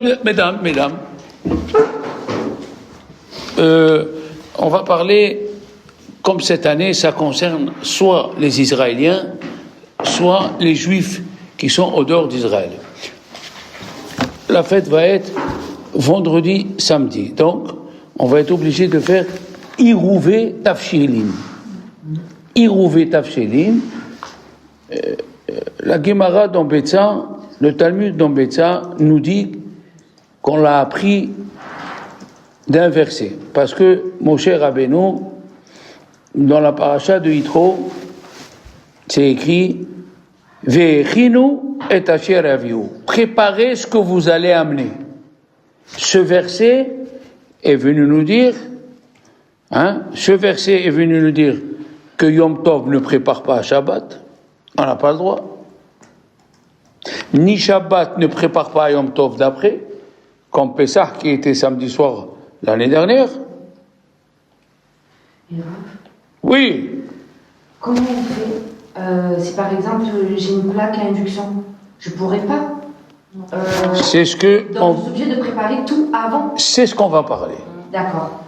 Mesdames, on va parler, comme cette année, ça concerne soit les Israéliens, soit les Juifs qui sont au dehors d'Israël. La fête va être vendredi, samedi. Donc, on va être obligé de faire Irouvé Tafshilin. Irouvé Tafshilin. La Gemara d'Ambetsa, le Talmud d'Ambetsa nous dit qu'on l'a appris d'un verset. Parce que Moshe Rabbeinu, dans la paracha de Yitro, c'est écrit Ve'echinu et asher avihu. Préparez ce que vous allez amener. Ce verset est venu nous dire, que Yom Tov ne prépare pas à Shabbat. On n'a pas le droit. Ni Shabbat ne prépare pas à Yom Tov d'après, comme Pessah qui était samedi soir l'année dernière. Oui. Comment on fait si par exemple j'ai une plaque à induction, je pourrais pas. C'est ce que. Donc on est obligé de préparer tout avant. C'est ce qu'on va parler. D'accord.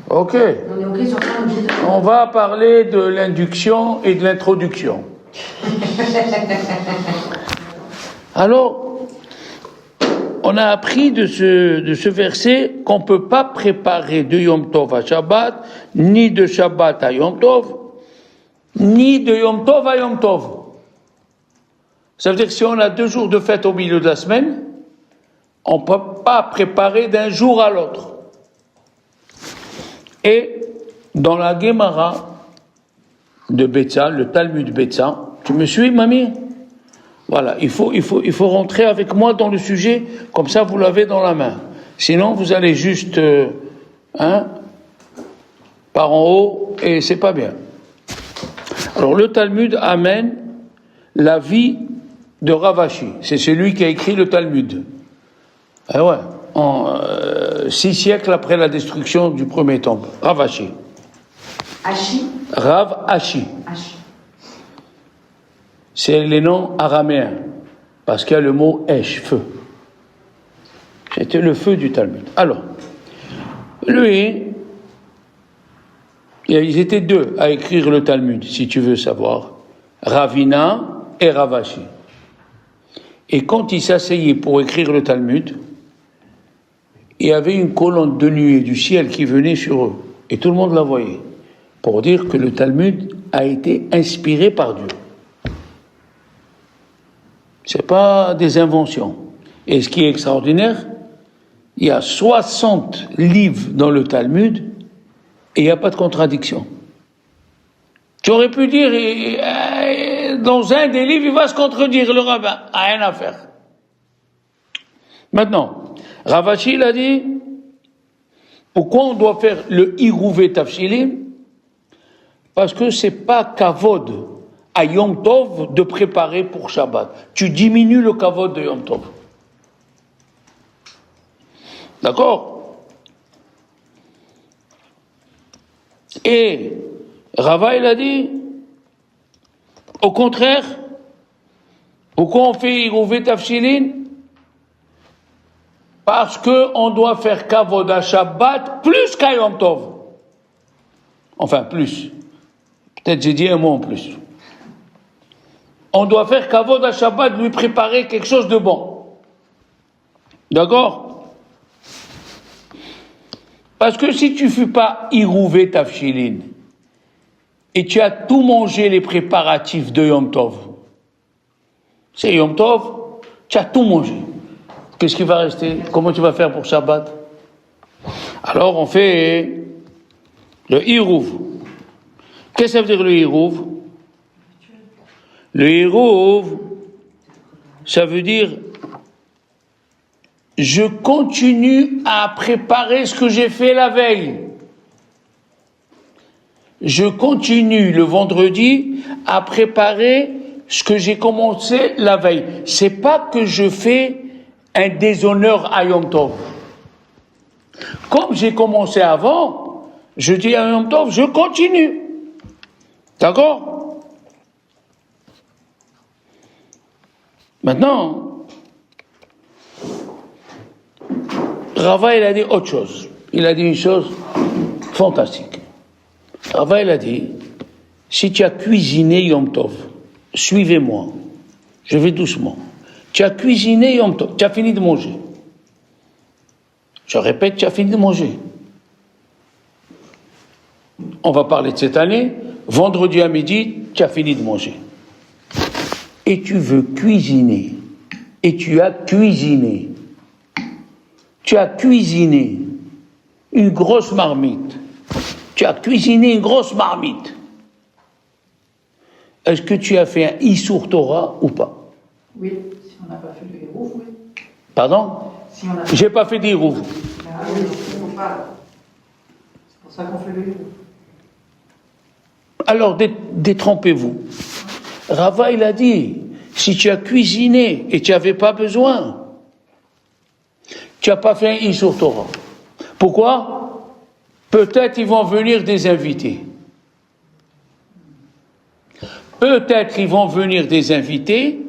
Ok. On est ok sur ça, on est obligé de. On va parler de l'induction et de l'introduction. Alors, on a appris de ce verset qu'on ne peut pas préparer de Yom Tov à Shabbat, ni de Shabbat à Yom Tov, ni de Yom Tov à Yom Tov. Ça veut dire que si on a 2 jours de fête au milieu de la semaine, on ne peut pas préparer d'un jour à l'autre. Et dans la Gemara de Betsa, le Talmud Betsa, tu me suis, mamie? Voilà, il faut rentrer avec moi dans le sujet, comme ça vous l'avez dans la main. Sinon, vous allez juste, par en haut, et c'est pas bien. Alors, le Talmud amène la vie de Ravashi. C'est celui qui a écrit le Talmud. Ah ouais, 6 siècles après la destruction du premier temple. Ravashi. Ashi. Rav Ashi. Ashi. C'est les noms araméens, parce qu'il y a le mot Esh, feu. C'était le feu du Talmud. Alors, lui, ils étaient 2 à écrire le Talmud, si tu veux savoir. Ravina et Ravashi. Et quand ils s'asseyaient pour écrire le Talmud, il y avait une colonne de nuée du ciel qui venait sur eux. Et tout le monde la voyait. Pour dire que le Talmud a été inspiré par Dieu. C'est pas des inventions. Et ce qui est extraordinaire, il y a 60 livres dans le Talmud et il n'y a pas de contradiction. Tu aurais pu dire, dans un des livres, il va se contredire, le rabbin. Rien à faire. Maintenant, Ravashi, il a dit, pourquoi on doit faire le Irouvé Tafshilin? Parce que c'est pas kavod à Yom Tov de préparer pour Shabbat. Tu diminues le kavod de Yom Tov. D'accord? Et Rava, il a dit, au contraire, pourquoi on fait Irouvé Tafshilin? Parce qu'on doit faire kavod à Shabbat plus qu'à Yom Tov. Enfin, plus. Peut-être j'ai dit un mot en plus. On doit faire kavod à Shabbat, lui préparer quelque chose de bon. D'accord? Parce que si tu ne fais pas Irouvé Tafshilin, et tu as tout mangé les préparatifs de Yom Tov, c'est Yom Tov, tu as tout mangé. Qu'est-ce qui va rester? Comment tu vas faire pour Shabbat? Alors on fait le Irouv. Qu'est-ce que ça veut dire le Irouv? Le Irouv, ça veut dire je continue à préparer ce que j'ai fait la veille. Je continue le vendredi à préparer ce que j'ai commencé la veille. C'est pas que je fais un déshonneur à Yom Tov. Comme j'ai commencé avant, je dis à Yom Tov, je continue. D'accord? Maintenant, Rava, il a dit autre chose. Il a dit une chose fantastique. Rava, il a dit, si tu as cuisiné Yom Tov, suivez-moi, je vais doucement. Tu as cuisiné Yom Tov, tu as fini de manger. Je répète, tu as fini de manger. On va parler de cette année. Vendredi à midi, tu as fini de manger. Et tu veux cuisiner. Et tu as cuisiné. Tu as cuisiné une grosse marmite. Tu as cuisiné une grosse marmite. Est-ce que tu as fait un Issour Torah ou pas? Oui, si on n'a pas fait le héros, oui. Pardon? Si on a... J'ai pas fait d'Irouv. Ah oui, il faut pas. C'est pour ça qu'on fait le héros. Alors détrempez-vous. Rava, il a dit, si tu as cuisiné et tu n'avais pas besoin, tu n'as pas fait un Issour Torah. Pourquoi? Peut-être ils vont venir des invités. Peut-être ils vont venir des invités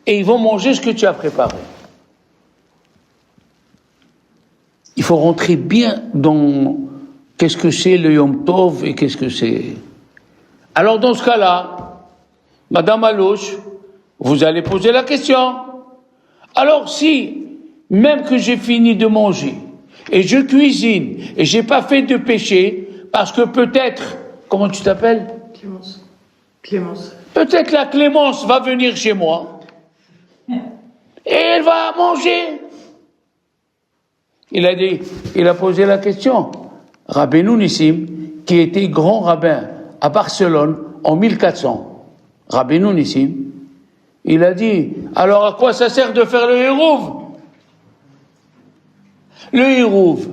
et ils vont manger ce que tu as préparé. Il faut rentrer bien dans qu'est-ce que c'est le Yom Tov et qu'est-ce que c'est. Alors dans ce cas-là, Madame Alouche, vous allez poser la question. Alors si, même que j'ai fini de manger, et je cuisine, et j'ai pas fait de péché, parce que peut-être, comment tu t'appelles? Clémence. Clémence. Peut-être la Clémence va venir chez moi, et elle va manger. Il a posé la question. Rabbeinu Nissim, qui était grand rabbin à Barcelone en 1400, Rabbeinu Nissim, il a dit, alors à quoi ça sert de faire le Hérouv? Le Hérouv,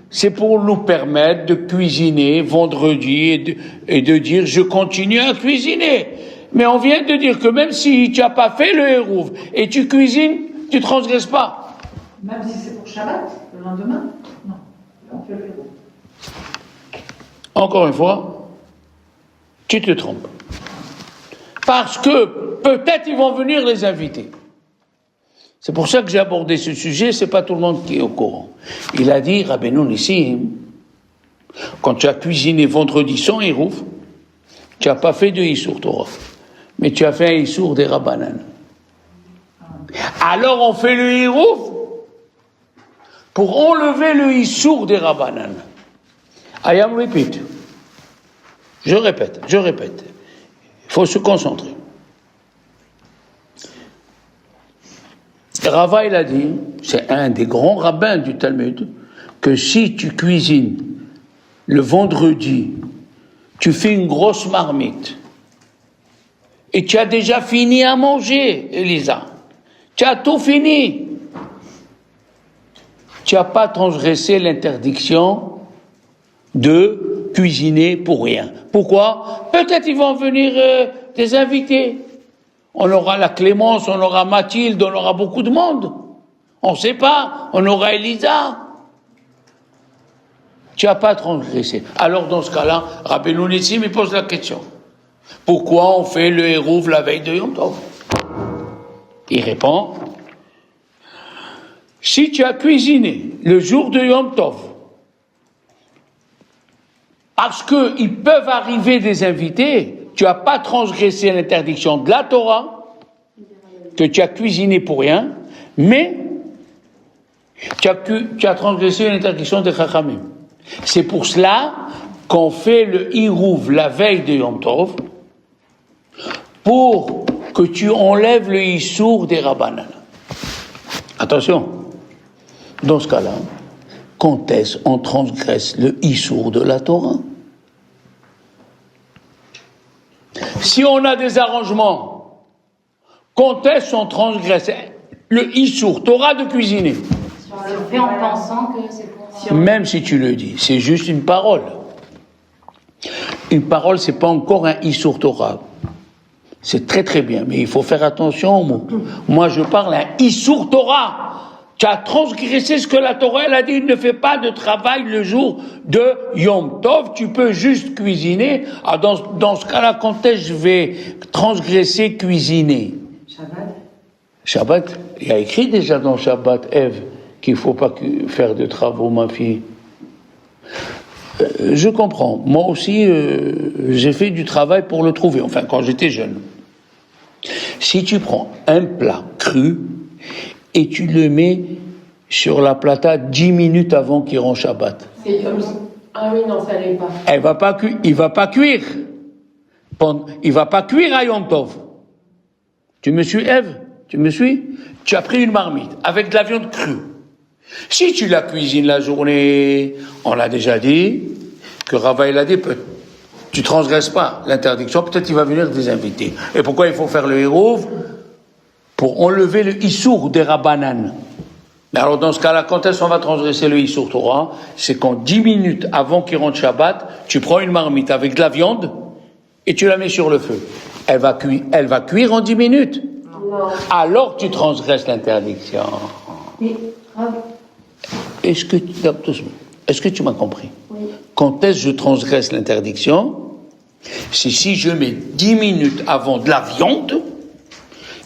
c'est pour nous permettre de cuisiner vendredi et de dire, je continue à cuisiner. Mais on vient de dire que même si tu n'as pas fait le Hérouv et tu cuisines, tu ne transgresses pas. Même si c'est pour Shabbat, le lendemain? Non. Là, on fait le héros. Encore une fois, tu te trompes. Parce que peut-être ils vont venir les invités. C'est pour ça que j'ai abordé ce sujet, c'est pas tout le monde qui est au courant. Il a dit, Rabbeinu Nissim, quand tu as cuisiné vendredi sans Hérouv, tu n'as pas fait de Issour Torah, mais tu as fait un Issour des Rabbanan. Alors on fait le Hérouv pour enlever le Issour des Rabbanan. I am repeat. Je répète. Il faut se concentrer. Rava, il a dit, c'est un des grands rabbins du Talmud, que si tu cuisines le vendredi, tu fais une grosse marmite, et tu as déjà fini à manger, Elisa. Tu as tout fini. Tu n'as pas transgressé l'interdiction de cuisiner pour rien. Pourquoi? Peut-être ils vont venir des invités. On aura la Clémence, on aura Mathilde, on aura beaucoup de monde. On ne sait pas. On aura Elisa. Tu n'as pas transgressé. Alors dans ce cas-là, Rabbeinu Nissim, il pose la question. Pourquoi on fait le Hérouv la veille de Yom Tov? Il répond, si tu as cuisiné le jour de Yom Tov, parce qu'ils peuvent arriver des invités, tu n'as pas transgressé l'interdiction de la Torah, que tu as cuisiné pour rien, mais tu as transgressé l'interdiction de Chachamim. C'est pour cela qu'on fait le Hérouv la veille de Yom Tov, pour que tu enlèves le Issour des Rabbanan. Attention, dans ce cas-là, quand est-ce qu'on transgresse le Issour de la Torah? Si on a des arrangements, quand est-ce qu'on transgresse le Issour Torah de cuisiner? Si on le fait en pensant que c'est pour... Même si tu le dis, c'est juste une parole. Une parole, c'est pas encore un Issour Torah. C'est très très bien, mais il faut faire attention aux mots. Moi, je parle un Issour Torah. Tu as transgressé ce que la Torah, elle a dit, ne fais pas de travail le jour de Yom Tov, tu peux juste cuisiner. Ah, dans ce cas-là, quand est-ce que je vais transgresser cuisiner? Shabbat. Shabbat, il y a écrit déjà dans Shabbat, Ève, qu'il ne faut pas faire de travaux, ma fille. Je comprends. Moi aussi, j'ai fait du travail pour le trouver, enfin, quand j'étais jeune. Si tu prends un plat cru et tu le mets sur la plata 10 minutes avant qu'il rentre Shabbat. C'est comme ça. Ah oui, non, ça l'est pas. Il va pas cuire. Il va pas cuire à Yom Tov. Tu me suis, Ève? Tu me suis? Tu as pris une marmite avec de la viande crue. Si tu la cuisines la journée, on l'a déjà dit, que Rava il a dit, tu transgresses pas l'interdiction, peut-être il va venir des invités. Et pourquoi il faut faire le hérouv? Pour enlever le issour des Rabbanan. Alors dans ce cas-là, quand est-ce qu'on va transgresser le issour Torah? C'est quand 10 minutes avant qu'il rentre Shabbat, tu prends une marmite avec de la viande et tu la mets sur le feu. Elle va cuire en 10 minutes. Non. Alors tu transgresses l'interdiction. Mais, Rav, Est-ce que tu m'as compris? oui. Quand est-ce que je transgresse l'interdiction? C'est si je mets 10 minutes avant de la viande,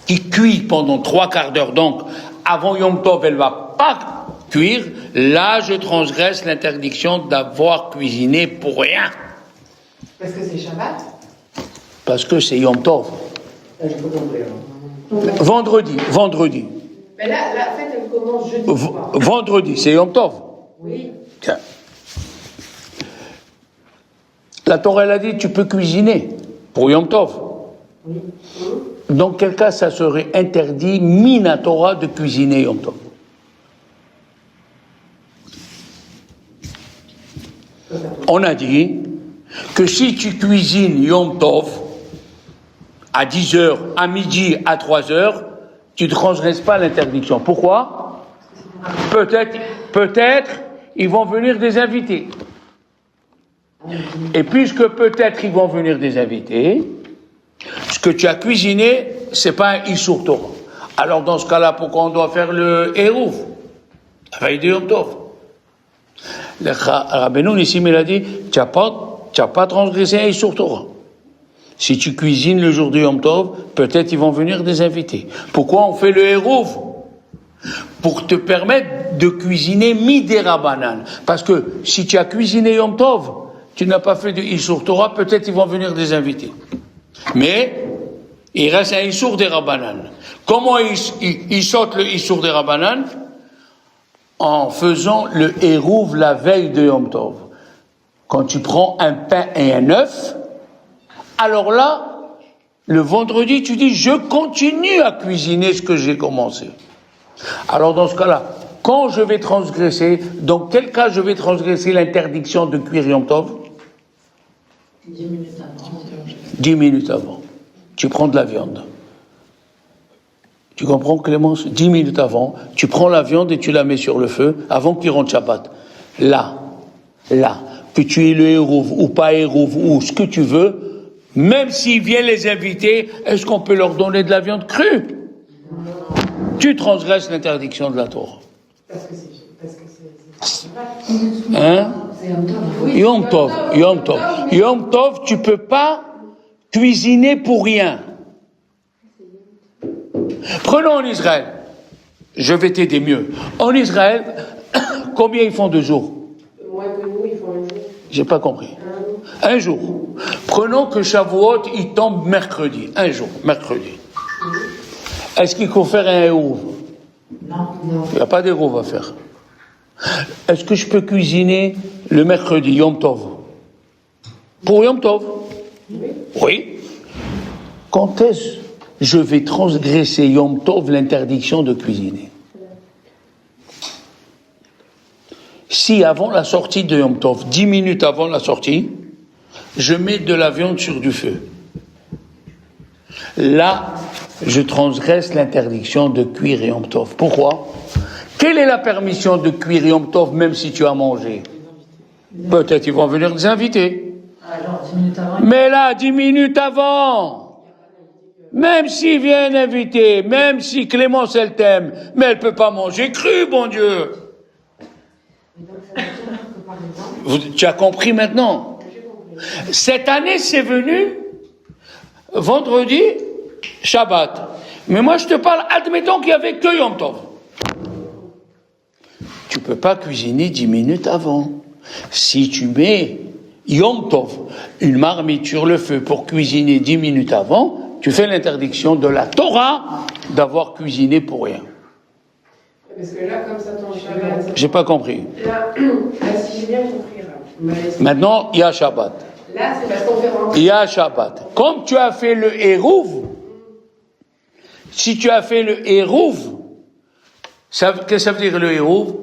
qui cuit pendant 3 quarts d'heure, donc avant Yom Tov, elle va pas cuire, là je transgresse l'interdiction d'avoir cuisiné pour rien. Parce que c'est Shabbat. Parce que c'est Yom Tov. Vendredi. Mais là, la fête, elle commence jeudi soir. Vendredi, c'est Yom Tov. Oui. Tiens. La Torah, elle a dit, tu peux cuisiner pour Yom Tov. Oui. Dans quel cas, ça serait interdit, mina Torah, de cuisiner Yom Tov? On a dit que si tu cuisines Yom Tov à 10h, à midi, à 3h, tu ne transgresses pas l'interdiction. Pourquoi? Peut-être, ils vont venir des invités. Et puisque peut-être ils vont venir des invités, ce que tu as cuisiné, c'est pas un Issour Torah. Alors dans ce cas-là, pourquoi on doit faire le Hérouf? La veille de Yom Tov. Le Rabbeinu Nissim, il a dit, tu n'as pas transgressé un Issour Torah. Si tu cuisines le jour de Yom Tov, peut-être ils vont venir des invités. Pourquoi on fait le Hérouf? Pour te permettre de cuisiner midé Rabbanan. Parce que si tu as cuisiné Yom Tov, tu n'as pas fait de Issour Torah, peut-être ils vont venir des invités. Mais il reste un Issour des Rabbanan. Comment il saute le Issour des Rabbanan? En faisant le Hérouv la veille de Yom Tov. Quand tu prends un pain et un œuf, alors là, le vendredi, tu dis, je continue à cuisiner ce que j'ai commencé. Alors dans ce cas-là, quand je vais transgresser, dans quel cas je vais transgresser l'interdiction de cuire Yom Tov? 10 minutes avant. 10 minutes avant. Tu prends de la viande. Tu comprends, Clémence? 10 minutes avant, tu prends la viande et tu la mets sur le feu avant qu'il rentre Shabbat. Là, que tu aies le Hérouv ou pas Hérouv ou ce que tu veux, même s'ils viennent les invités, est-ce qu'on peut leur donner de la viande crue? Tu transgresses l'interdiction de la Torah. Parce que c'est Shabbat. Hein? C'est Yom Tov. Oui. Yom Tov, tu peux pas cuisiner pour rien. Prenons en Israël. Je vais t'aider mieux. En Israël, combien ils font de jours? Moins que nous, ils font un jour. J'ai pas compris. Un jour. Prenons que Shavuot, il tombe mercredi. Un jour, mercredi. Est-ce qu'il faut faire un hérouv? Non. Il n'y a pas d'hérouv à faire. Est-ce que je peux cuisiner le mercredi, Yom Tov? Pour Yom Tov? Oui. Quand est-ce que je vais transgresser Yom Tov l'interdiction de cuisiner? Si avant la sortie de Yom Tov, 10 minutes avant la sortie, je mets de la viande sur du feu. Là, je transgresse l'interdiction de cuire Yom Tov. Pourquoi? Quelle est la permission de cuire Yom Tov même si tu as mangé? Peut-être ils vont venir des invités. Alors, 10 minutes avant. Mais là, 10 minutes avant, même s'ils viennent inviter, même si Clémence elle t'aime, mais elle peut pas manger cru, bon Dieu. Et donc, ça veut dire que, par exemple, Tu as compris maintenant? Cette année, c'est venu vendredi, Shabbat. Mais moi, je te parle, admettons qu'il n'y avait que Yom Tov. tu peux pas cuisiner 10 minutes avant. Si tu mets Yom Tov, une marmite sur le feu pour cuisiner 10 minutes avant, tu fais l'interdiction de la Torah d'avoir cuisiné pour rien. Parce que là, comme ça tombe Shabbat. J'ai pas compris. Là, si j'ai bien compris, là. Maintenant, il y a Shabbat. Là, c'est parce qu'on fait rentrer. Il y a Shabbat. Comme tu as fait le Hérouv, si tu as fait le Hérouv, qu'est-ce que ça veut dire le Hérouv?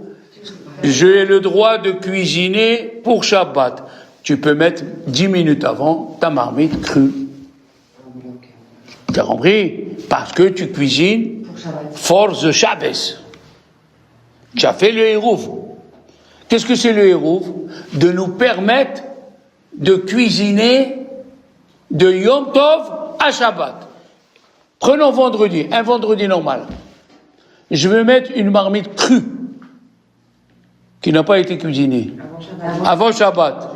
J'ai le droit de cuisiner pour Shabbat. Tu peux mettre 10 minutes avant ta marmite crue. Tu as compris? Parce que tu cuisines force Shabbos. Tu as fait le Hérouv. Qu'est-ce que c'est le Hérouv? De nous permettre de cuisiner de Yom Tov à Shabbat. Prenons vendredi, un vendredi normal. Je veux mettre une marmite crue qui n'a pas été cuisinée avant Shabbat.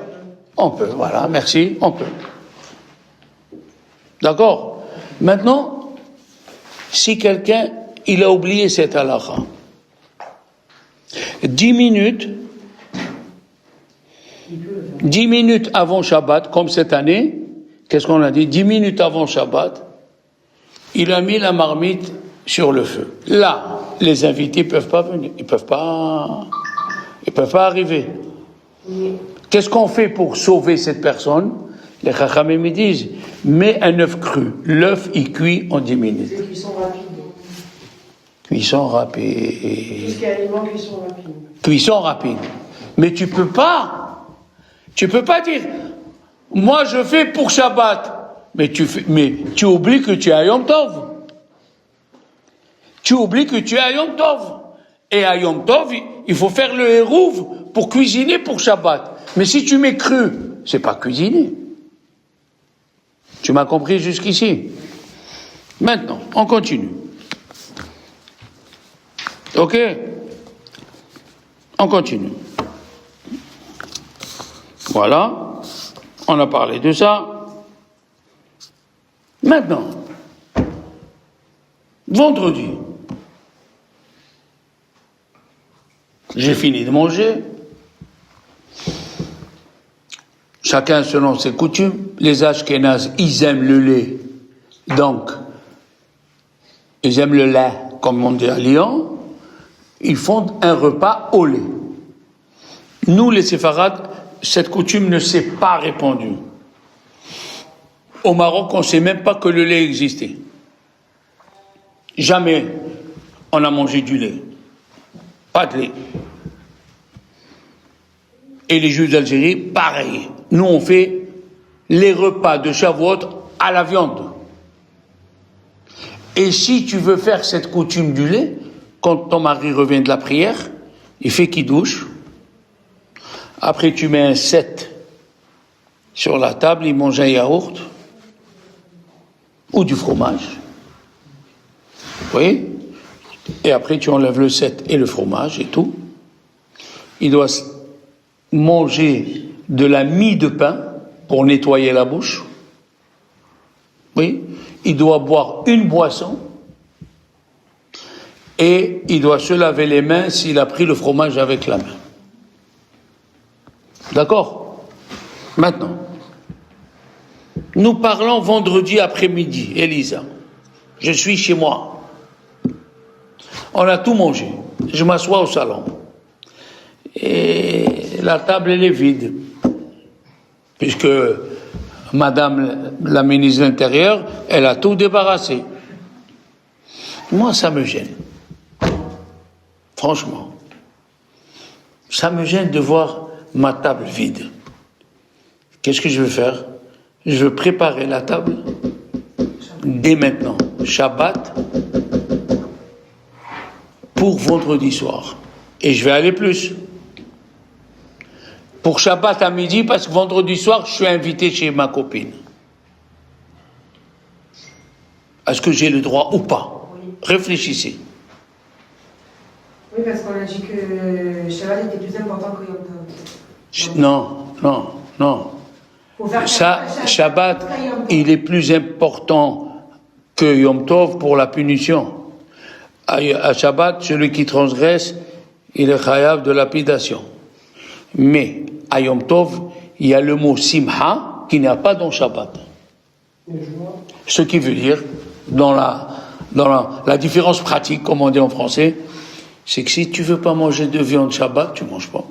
On peut, voilà, merci, on peut. D'accord? Maintenant, si quelqu'un, il a oublié cette halakha, 10 minutes avant Shabbat, comme cette année, qu'est-ce qu'on a dit? 10 minutes avant Shabbat, il a mis la marmite sur le feu. Là, les invités peuvent pas venir, ils peuvent pas arriver. Qu'est-ce qu'on fait pour sauver cette personne? Les Chachamim me disent, mets un œuf cru. L'œuf, il cuit en 10 minutes. C'est cuisson rapide. Cuisson rapide. Jusqu'à aliment, cuisson rapide. Cuisson rapide. Mais tu peux pas dire, moi je fais pour Shabbat. Mais tu oublies que tu es à Yom Tov. Tu oublies que tu es à Yom Tov. Et à Yom Tov, il faut faire le Hérouv pour cuisiner pour Shabbat. Mais si tu mets cru, c'est pas cuisiner. Tu m'as compris jusqu'ici? Maintenant, on continue. Ok? On continue. Voilà. On a parlé de ça. Maintenant, vendredi, j'ai fini de manger. Chacun selon ses coutumes. Les Ashkénazes, ils aiment le lait. Donc, ils aiment le lait, comme on dit à Lyon. Ils font un repas au lait. Nous, les séfarades, cette coutume ne s'est pas répandue. Au Maroc, on ne sait même pas que le lait existait. Jamais on a mangé du lait. Pas de lait. Et les Juifs d'Algérie, pareil. Nous, on fait les repas de Shavuot à la viande. Et si tu veux faire cette coutume du lait, quand ton mari revient de la prière, il fait kidouche. Après, tu mets un 7 sur la table, il mange un yaourt ou du fromage. Vous voyez? Et après, tu enlèves le 7 et le fromage et tout. Il doit manger de la mie de pain pour nettoyer la bouche. Oui. Il doit boire une boisson. Et il doit se laver les mains s'il a pris le fromage avec la main. D'accord? Maintenant, nous parlons vendredi après-midi, Elisa. Je suis chez moi. On a tout mangé. Je m'assois au salon. Et la table, elle est vide. Puisque Madame la ministre de l'Intérieur, elle a tout débarrassé. Moi, ça me gêne. Franchement. Ça me gêne de voir ma table vide. Qu'est-ce que je veux faire? Je veux préparer la table dès maintenant. Shabbat pour vendredi soir. Et je vais aller plus. Pour Shabbat à midi, parce que vendredi soir, je suis invité chez ma copine. Est-ce que j'ai le droit ou pas? Oui. Réfléchissez. Oui, parce qu'on a dit que Shabbat était plus important que Yom Tov. Non. Ça, Shabbat, il est plus important que Yom Tov pour la punition. À Shabbat, celui qui transgresse, il est chayav de lapidation. Mais à Yom Tov, il y a le mot simha qui n'y a pas dans Shabbat. Ce qui veut dire, dans la différence pratique, comme on dit en français, c'est que si tu veux pas manger de viande Shabbat, tu manges pas.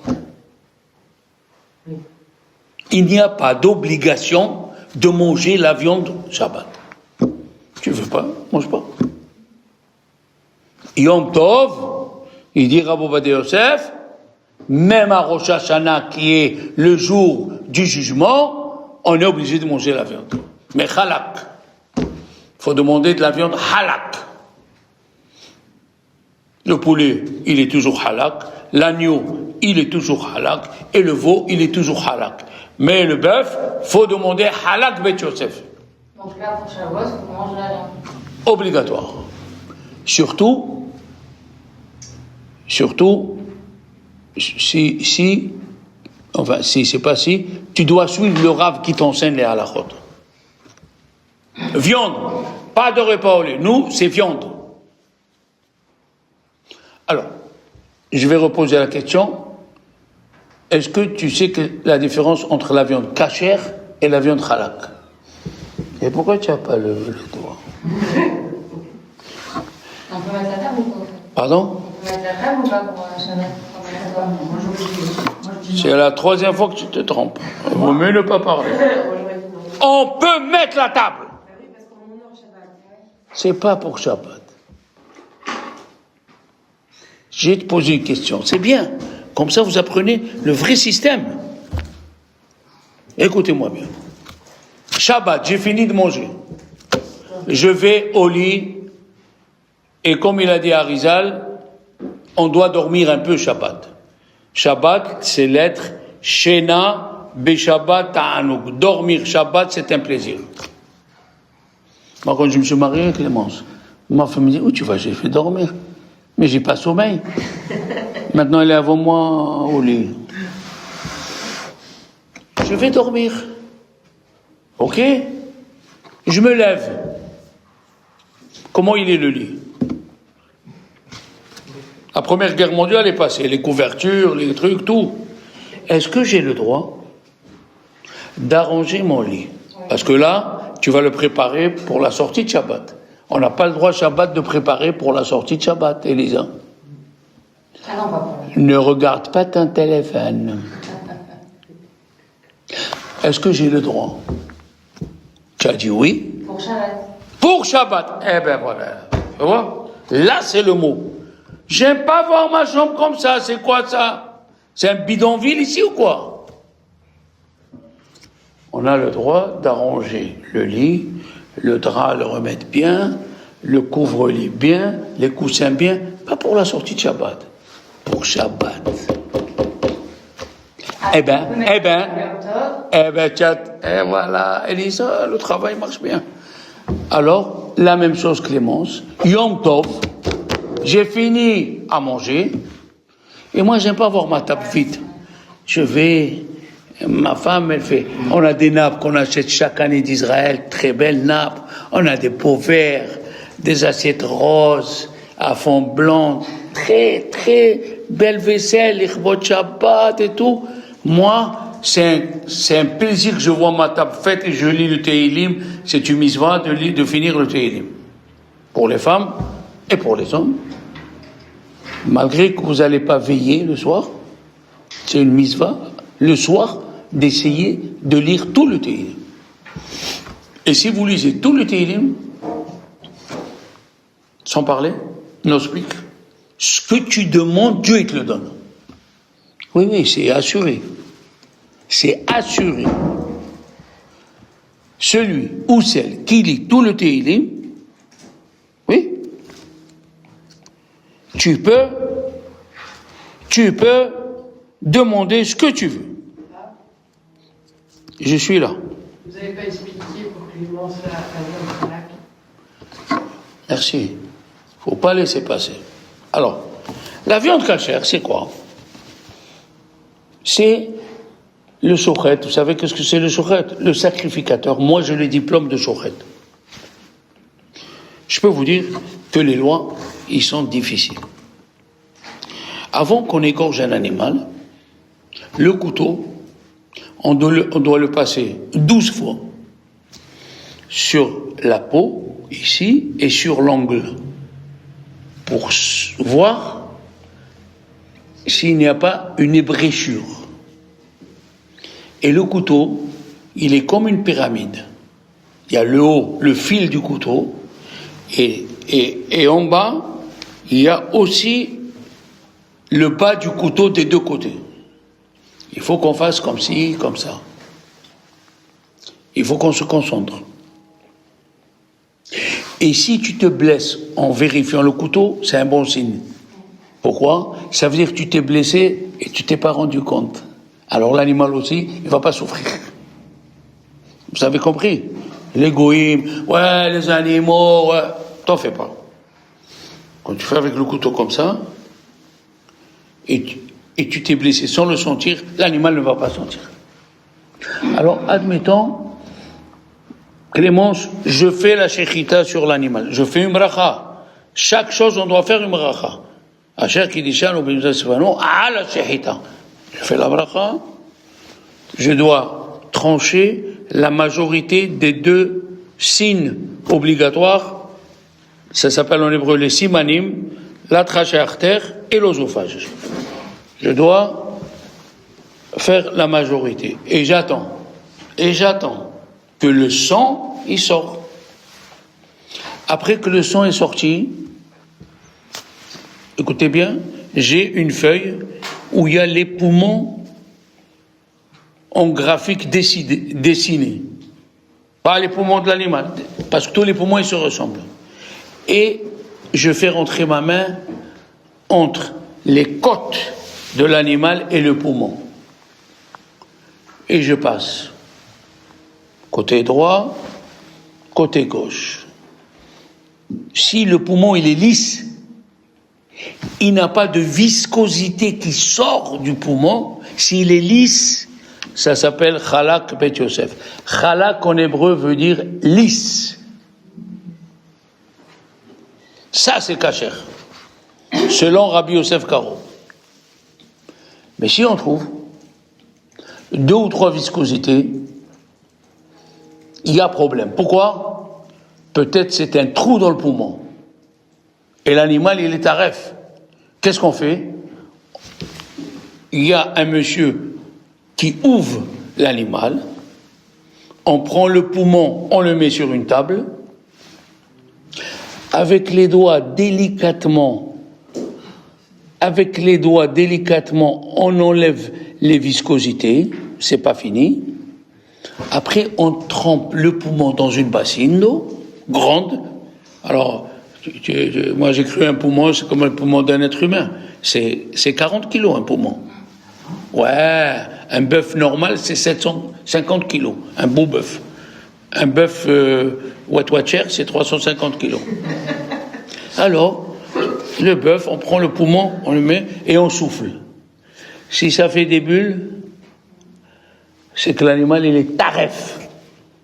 Il n'y a pas d'obligation de manger la viande Shabbat. Tu veux pas, mange pas. Yom Tov, il dit Rabbi Ovadia Yosef, même à Rosh Hashanah, qui est le jour du jugement, on est obligé de manger la viande. Mais halak. Il faut demander de la viande halak. Le poulet, il est toujours halak. L'agneau, il est toujours halak. Et le veau, il est toujours halak. Mais le bœuf, faut demander halak Bet Yosef. Donc là, pour Shavuot, on mange la viande. Obligatoire. Surtout, si, c'est pas si, tu dois suivre le Rav qui t'enseigne les halachot. Viande, pas de repas au lait. Nous, c'est viande. Alors, je vais reposer la question. Est-ce que tu sais que la différence entre la viande cachère et la viande halak? Et pourquoi tu n'as pas le doigt? On peut mettre la table ou pas? Pardon? On peut mettre la table ou pas pour Shabbat? C'est la troisième fois que tu te trompes. Il vaut mieux ne pas parler. On peut mettre la table. C'est pas pour Shabbat. J'ai te posé une question. C'est bien. Comme ça, vous apprenez le vrai système. Écoutez-moi bien. Shabbat, j'ai fini de manger. Je vais au lit. Et comme il a dit Arizal, on doit dormir un peu Shabbat. Shabbat, c'est l'être Shena Beshabbat Ta'anug. Dormir Shabbat, c'est un plaisir. Moi, quand je me suis marié, Clémence, ma femme me dit, où tu vas? J'ai fait dormir. Mais j'ai pas sommeil. Maintenant, elle est avant moi au lit. Je vais dormir. Ok? Je me lève. Comment il est le lit? La Première Guerre mondiale est passée, les couvertures, les trucs, tout. Est-ce que j'ai le droit d'arranger mon lit? Parce que là, tu vas le préparer pour la sortie de Shabbat. On n'a pas le droit Shabbat de préparer pour la sortie de Shabbat, Elisa. Ah non, pas pour moi. Ne regarde pas ton téléphone. Est-ce que j'ai le droit? Tu as dit oui. Pour Shabbat. Pour Shabbat. Eh ben voilà. Tu vois? Là, c'est le mot. J'aime pas voir ma chambre comme ça. C'est quoi ça? C'est un bidonville ici ou quoi? On a le droit d'arranger le lit, le drap, le remettre bien, le couvre-lit bien, les coussins bien. Pas pour la sortie de Shabbat. Pour Shabbat. Ah, Et voilà, Elisa, le travail marche bien. Alors, la même chose Clémence, Yom Tov, j'ai fini à manger, et moi j'aime pas voir ma table vide. Je vais, ma femme elle fait, on a des nappes qu'on achète chaque année d'Israël, très belles nappes, on a des pots verts, des assiettes roses, à fond blanc, très très belle vaisselle, l'Ichbot Shabbat et tout. Moi, c'est un plaisir que je vois ma table faite et je lis le Tehillim. C'est une mitzvah de finir le Tehillim. Pour les femmes et pour les hommes. Malgré que vous n'allez pas veiller le soir, c'est une mitzvah, le soir, d'essayer de lire tout le Tehillim. Et si vous lisez tout le Tehillim, sans parler, no speak, ce que tu demandes, Dieu il te le donne. Oui, c'est assuré. C'est assuré. Celui ou celle qui lit tout le Tehillim, oui, tu peux demander ce que tu veux. Je suis là. Vous n'avez pas expliqué pour Clémence la viande halak? Merci. Il ne faut pas laisser passer. Alors, la viande cachère, c'est quoi? C'est le shochet. Vous savez qu'est-ce que c'est le shochet? Le sacrificateur. Moi, j'ai le diplôme de shochet. Je peux vous dire que les lois, ils sont difficiles. Avant qu'on égorge un animal, le couteau, on doit le passer 12 fois sur la peau, ici, et sur l'angle, pour voir s'il n'y a pas une ébréchure. Et le couteau, il est comme une pyramide. Il y a le haut, le fil du couteau, et en bas, il y a aussi le bas du couteau des deux côtés. Il faut qu'on fasse comme ci, comme ça. Il faut qu'on se concentre. Et si tu te blesses en vérifiant le couteau, c'est un bon signe. Pourquoi? Ça veut dire que tu t'es blessé et tu t'es pas rendu compte. Alors l'animal aussi, il va pas souffrir. Vous avez compris? L'égoïsme, ouais, les animaux, ouais, t'en fais pas. Quand tu fais avec le couteau comme ça, et tu t'es blessé sans le sentir, l'animal ne va pas sentir. Alors, admettons, Clémence, je fais la shechita sur l'animal, je fais une bracha. Chaque chose, on doit faire une bracha. Asher Kiddishan ou Bimza Sivano, à la shechita. Je fais la bracha, je dois trancher la majorité des deux signes obligatoires. Ça s'appelle en hébreu les simanim, la trachée artère et l'œsophage. Je dois faire la majorité. Et j'attends que le sang, il sort. Après que le sang est sorti, écoutez bien, j'ai une feuille où il y a les poumons en graphique dessiné. Pas les poumons de l'animal, parce que tous les poumons, ils se ressemblent. Et je fais rentrer ma main entre les côtes de l'animal et le poumon. Et je passe. Côté droit, côté gauche. Si le poumon, il est lisse, il n'a pas de viscosité qui sort du poumon, s'il est lisse, ça s'appelle Chalak Bet Yosef. Chalak en hébreu veut dire lisse. Ça, c'est kasher, selon Rabbi Yosef Karo. Mais si on trouve 2 ou 3 viscosités, il y a problème. Pourquoi? Peut-être c'est un trou dans le poumon. Et l'animal, il est taref. Qu'est-ce qu'on fait? Il y a un monsieur qui ouvre l'animal, on prend le poumon, on le met sur une table, avec les doigts délicatement, on enlève les viscosités, c'est pas fini. Après, on trempe le poumon dans une bassine d'eau grande. Alors, moi j'ai cru un poumon, c'est comme le poumon d'un être humain. C'est 40 kilos un poumon. Ouais, un bœuf normal c'est 750 kilos, un beau bœuf. Un bœuf Watwacher c'est 350 kilos. Alors, le bœuf, on prend le poumon, on le met et on souffle. Si ça fait des bulles, c'est que l'animal il est taref.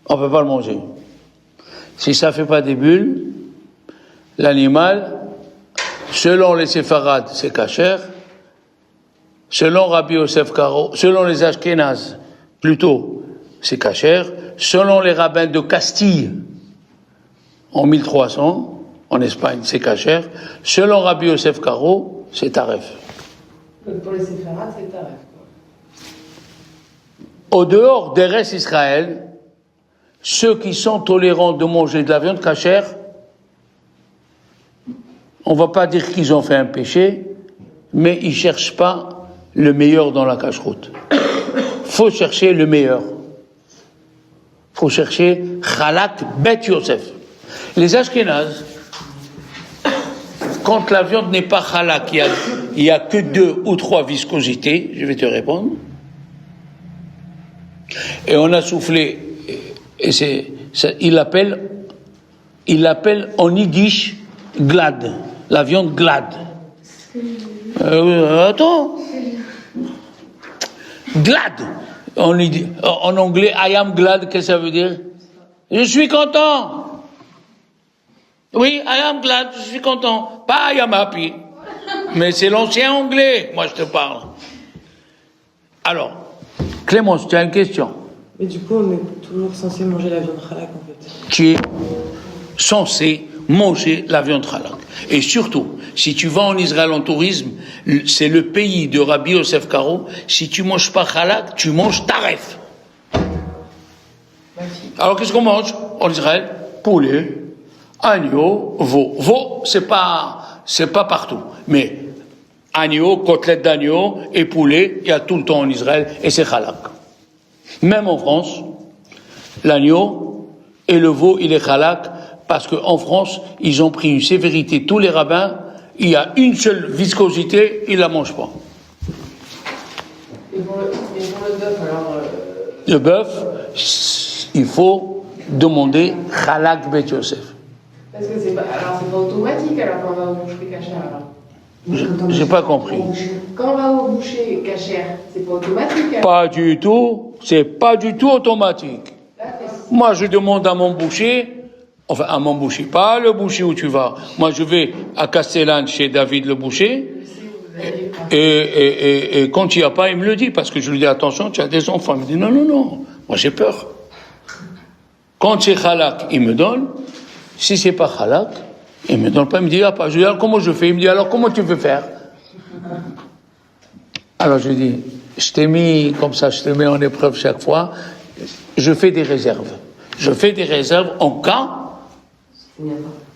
On ne peut pas le manger. Si ça ne fait pas des bulles, l'animal, selon les séfarades, c'est kasher. Selon Rabbi Yosef Karo, selon les Ashkénazes, plutôt, c'est kasher. Selon les rabbins de Castille, en 1300, en Espagne, c'est kasher. Selon Rabbi Yosef Karo, c'est taref. Pour les séfarades, c'est taref. Au dehors des restes Israël, ceux qui sont tolérants de manger de la viande kasher, on ne va pas dire qu'ils ont fait un péché, mais ils ne cherchent pas le meilleur dans la cacheroute. Faut chercher le meilleur. Faut chercher Chalak Bet Yosef. Les Ashkénazes, quand la viande n'est pas Chalak, il y a que 2 ou 3 viscosités, je vais te répondre. Et on a soufflé, et il appelle en yiddish glad, la viande glad. Attends. Glad. En anglais, I am glad, qu'est-ce que ça veut dire? Je suis content. Oui, I am glad, je suis content. Pas I am happy. Mais c'est l'ancien anglais, moi je te parle. Alors, Clémence, tu as une question? Mais du coup, on est toujours censé manger la viande halak en fait. Tu es censé manger la viande halak. Et surtout, si tu vas en Israël en tourisme, c'est le pays de Rabbi Yosef Karo, si tu manges pas halak, tu manges taref. Alors qu'est-ce qu'on mange en Israël? Poulet, agneau, veau. Veau, c'est pas partout. Mais agneau, côtelette d'agneau et poulet, il y a tout le temps en Israël et c'est halak. Même en France, l'agneau et le veau, il est halak parce qu'en France, ils ont pris une sévérité. Tous les rabbins, il y a une seule viscosité, ils la mangent pas. Et pour le bœuf, alors. Le bœuf, il faut demander halak bet Yosef. Parce que c'est pas automatique alors quand on va au boucher cachère alors. J'ai pas compris. Quand on va au boucher cachère, c'est pas automatique alors. Pas du tout, c'est pas du tout automatique. Moi, je demande à mon boucher, enfin à mon boucher, pas le boucher où tu vas. Moi, je vais à Castellane chez David le boucher, et quand il n'y a pas, il me le dit, parce que je lui dis attention, tu as des enfants. Il me dit non, moi j'ai peur. Quand c'est halak, il me donne. Si c'est pas halak, il me donne pas, il me dit pas. Je lui dis alors comment je fais? Il me dit alors comment tu veux faire? Alors je lui dis, je t'ai mis comme ça, je te mets en épreuve chaque fois. Je fais des réserves. Je fais des réserves en cas.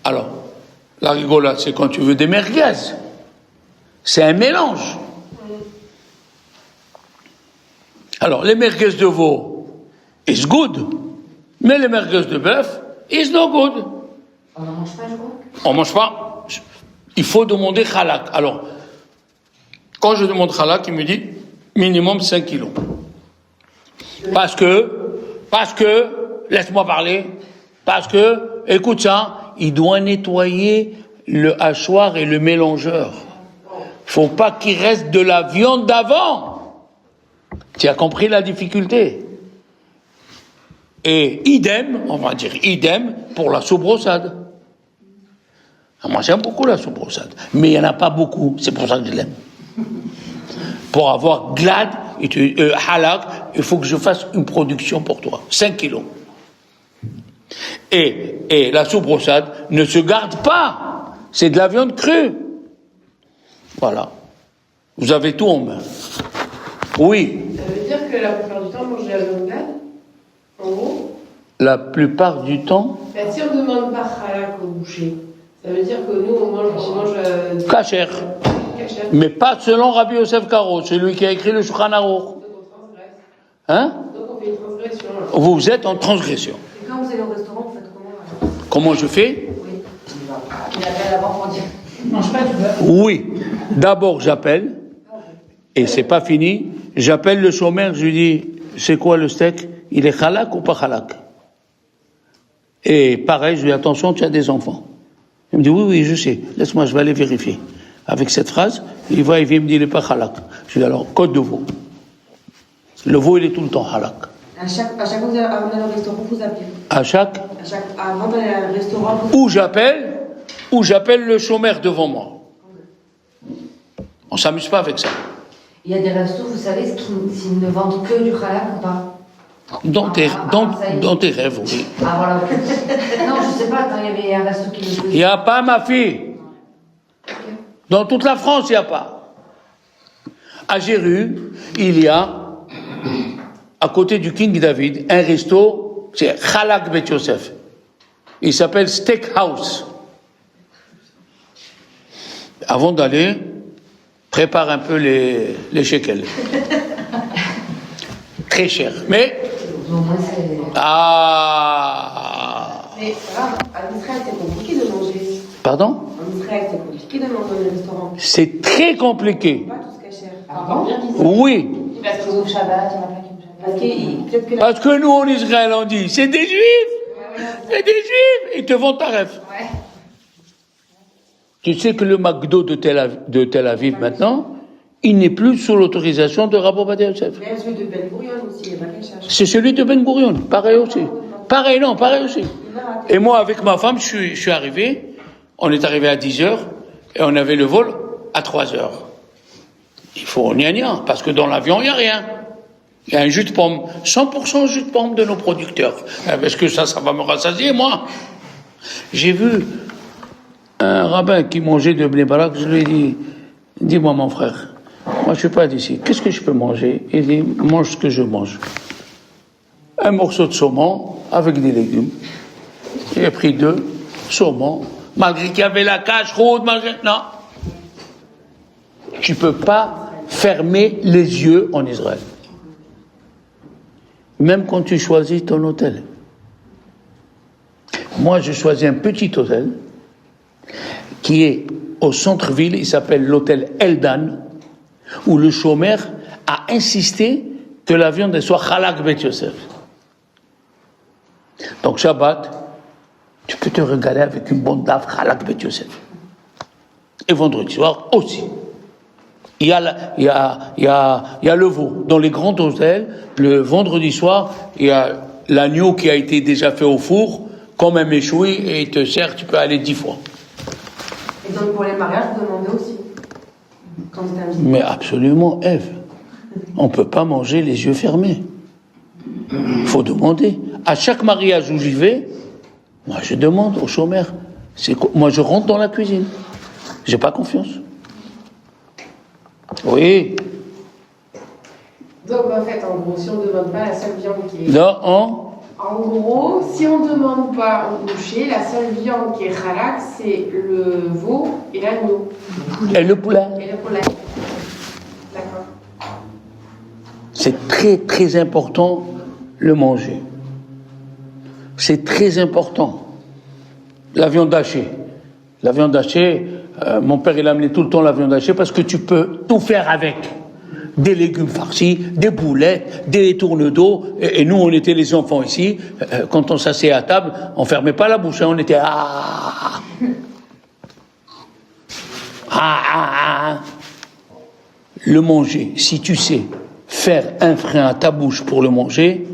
Alors, la rigolade, c'est quand tu veux des merguez. C'est un mélange. Alors, les merguez de veau, it's good. Mais les merguez de bœuf, it's no good. On n'en mange pas, je crois. On mange pas. Il faut demander halak. Alors, quand je demande halak, il me dit minimum 5 kilos. Parce que, laisse-moi parler, parce que, écoute ça, il doit nettoyer le hachoir et le mélangeur. Faut pas qu'il reste de la viande d'avant. Tu as compris la difficulté? Et idem, on va dire idem, pour la soubrossade. Moi j'aime beaucoup la soubrossade, mais il n'y en a pas beaucoup, c'est pour ça que je l'aime. Pour avoir glad et halak, il faut que je fasse une production pour toi, 5 kilos. Et la soubrossade ne se garde pas, c'est de la viande crue. Voilà. Vous avez tout en main. Oui. Ça veut dire que la plupart du temps, on mange de la viande glade, en gros. La plupart du temps. Ben, si on ne demande pas halak au boucher, ça veut dire que nous, on mange Kasher. Mais pas selon Rabbi Yosef Karo, celui qui a écrit le Shulchan Aruch. Donc on transgresse. Hein? Donc on fait une transgression. Là. Vous êtes en transgression. Et quand vous allez au restaurant, vous faites comment? Comment je fais? Oui. Il appelle d'abord pour dire. On mange pas du beurre. Oui. D'abord, j'appelle, et c'est pas fini. J'appelle le chômeur, je lui dis, c'est quoi le steak? Il est halak ou pas halak? Et pareil, je lui dis, attention, tu as des enfants. Il me dit, oui, je sais. Laisse-moi, je vais aller vérifier. Avec cette phrase, il vient, me dit, il n'est pas halak. Je lui dis, alors, code de veau. Le veau, il est tout le temps halak. À chaque fois que vous allez au restaurant, vous appelez. Avant d'aller au restaurant, Ou j'appelle le chômeur devant moi. On s'amuse pas avec ça. il y a des restos, vous savez, s'ils ne vendent que du halak ou pas? Dans tes rêves, oui. Ah voilà, ok. Non, je sais pas, quand il y avait un resto qui le faisait. Il n'y a pas, ma fille. Dans toute la France, il n'y a pas. À Jéru, il y a, à côté du King David, un resto, c'est Halak Bet Yosef. Il s'appelle Steakhouse. Avant d'aller, prépare un peu les shekels. Très cher. Mais, Moi, c'est... Mais voilà, en Israël, c'est compliqué de manger. Pardon? En Israël, c'est compliqué de manger dans les restaurants. C'est très compliqué. Pas tout ce cachère. Pardon? Oui. Parce qu'ils ouvrent Shabbat, il y en a plein qui ouvrent Shabbat. Peut-être que Parce que nous, en Israël, on dit, c'est des juifs. C'est des juifs. Ils te vendent ta rêve. Ouais. Tu sais que le McDo de Tel Aviv maintenant, il n'est plus sous l'autorisation de Rabbi Ovadia Yosef. il y a celui de Ben Gurion aussi, il y a pas cherche. C'est celui de Ben Gurion, pareil aussi. Pareil aussi. Et moi, avec ma femme, je suis arrivé, on est arrivé à 10h, et on avait le vol à 3 heures. Il faut gna, parce que dans l'avion, il n'y a rien. Il y a un jus de pomme, 100% jus de pomme de nos producteurs. Est-ce que ça va me rassasier, moi? J'ai vu un rabbin qui mangeait de Bnei Barak, je lui ai dit, dis-moi mon frère, moi je ne suis pas d'ici, qu'est-ce que je peux manger? Il dit, mange ce que je mange. Un morceau de saumon avec des légumes. J'ai pris 2 saumons, malgré qu'il y avait la cage rouge, malgré... Non. Tu ne peux pas fermer les yeux en Israël. Même quand tu choisis ton hôtel. Moi, je choisis un petit hôtel qui est au centre-ville, il s'appelle l'hôtel Eldan, où le chômer a insisté que la viande soit Chalak Bet Yosef. Donc Shabbat, tu peux te régaler avec une bonne daf Chalak Bet Yosef. Et vendredi soir aussi. Il y a le veau. Dans les grands hôtels, le vendredi soir, il y a l'agneau qui a été déjà fait au four, comme un méchoui, et il te sert, tu peux aller 10 fois. Et donc pour les mariages, vous demandez aussi, quand vous invitez. Mais absolument, Ève. On ne peut pas manger les yeux fermés. Il faut demander. À chaque mariage où j'y vais, moi je demande au chômeur. Moi je rentre dans la cuisine. J'ai pas confiance. Oui. Donc en fait, en gros, si on ne demande pas la seule viande qui est... Non, En gros, si on ne demande pas au boucher, la seule viande qui est halak, c'est le veau et l'agneau. et le poulet. Et le poulet. D'accord. C'est très très important le manger. C'est très important. La viande hachée. La viande hachée, mon père il amenait tout le temps la viande hachée parce que tu peux tout faire avec. Des légumes farcis, des boulettes, des tournes d'eau. Et nous, on était les enfants ici. Quand on s'asseyait à table, on fermait pas la bouche. On était Le manger, si tu sais faire un frein à ta bouche pour le manger,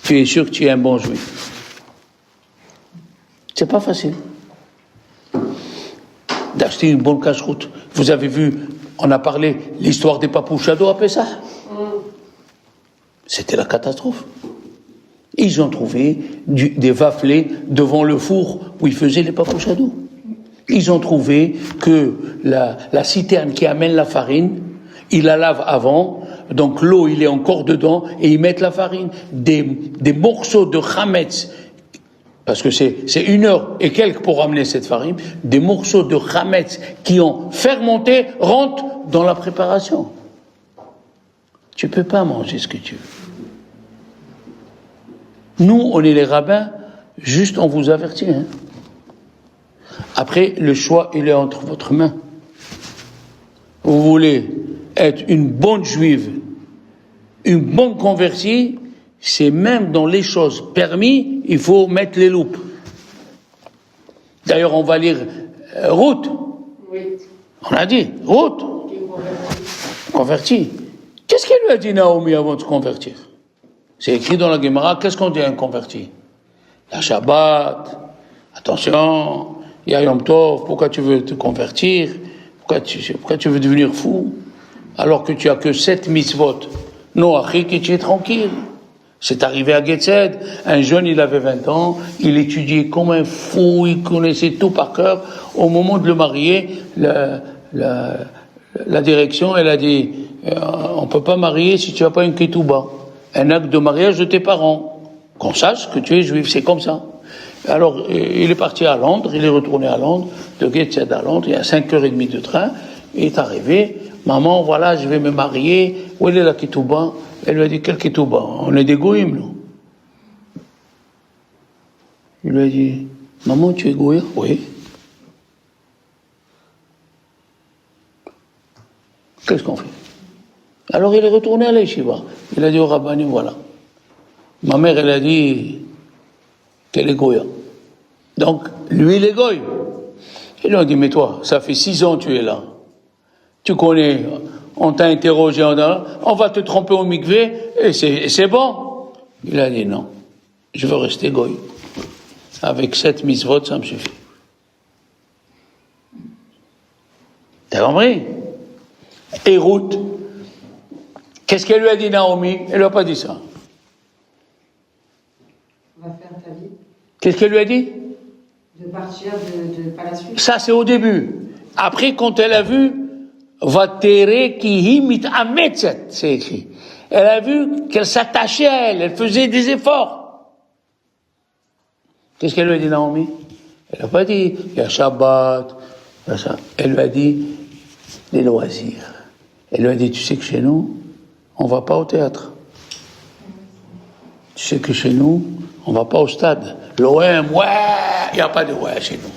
tu es sûr que tu es un bon juif. C'est pas facile d'acheter une bonne cache-route. Vous avez vu, on a parlé l'histoire des papous Shadow à Pessah. C'était la catastrophe. Ils ont trouvé des waflés devant le four où ils faisaient les papous Shadow. Ils ont trouvé que la citerne qui amène la farine, ils la lavent avant, donc l'eau il est encore dedans et ils mettent la farine. Des morceaux de chametz, parce que c'est 1 heure et quelques pour ramener cette farine, des morceaux de chametz qui ont fermenté rentrent dans la préparation. Tu peux pas manger ce que tu veux. Nous, on est les rabbins, juste on vous avertit. Hein. Après, le choix, il est entre votre main. Vous voulez être une bonne juive, une bonne convertie, c'est même dans les choses permises, il faut mettre les loupes. D'ailleurs, on va lire Ruth. Oui. On a dit, Ruth. Converti. Qu'est-ce qu'elle lui a dit Naomi avant de se convertir? C'est écrit dans la Gemara, qu'est-ce qu'on dit à un converti? La Shabbat, attention, il y a Yom Tov, pourquoi tu veux te convertir? Pourquoi tu veux devenir fou? Alors que tu as que 7 mitzvot. Non, Achik, et tu es tranquille. C'est arrivé à Getzed, un jeune, il avait 20 ans, il étudiait comme un fou, il connaissait tout par cœur. Au moment de le marier, la direction, elle a dit, on peut pas marier si tu n'as pas une ketouba, un acte de mariage de tes parents, qu'on sache que tu es juif, c'est comme ça. Alors, il est parti à Londres, il est retourné à Londres, de Gateshead à Londres, il y a 5h30 de train, il est arrivé, maman, voilà, je vais me marier, où est la ketouba? Elle lui a dit, quel ketouba? On est des goïms, nous. Il lui a dit, maman, tu es goïa? Oui. Qu'est-ce qu'on fait? Alors il est retourné à l'Yeshiva. Il a dit au rabbin, voilà. Ma mère, elle a dit qu'elle est goïa. Donc, lui, il est goï. Ils lui ont dit, mais toi, ça fait 6 ans que tu es là. Tu connais, on t'a interrogé, on va te tromper au mikvé, et c'est bon. Il a dit, non, je veux rester goï. Avec 7 mitzvot, ça me suffit. T'as compris? et Ruth. Qu'est-ce qu'elle lui a dit, Naomi? Elle lui a pas dit ça. On va faire ta vie. Qu'est-ce qu'elle lui a dit? De partir, de pas la suivre. Ça, c'est au début. Après, quand elle a vu, Vatere ki himit ametzet, c'est écrit. Elle a vu qu'elle s'attachait à elle, elle faisait des efforts. Qu'est-ce qu'elle lui a dit, Naomi? Elle n'a pas dit, il y a Shabbat, il y a ça. Elle lui a dit, les loisirs. Elle lui a dit, tu sais que chez nous, on ne va pas au théâtre. Tu sais que chez nous, on ne va pas au stade. L'OM, ouais, il n'y a pas de ouais chez nous.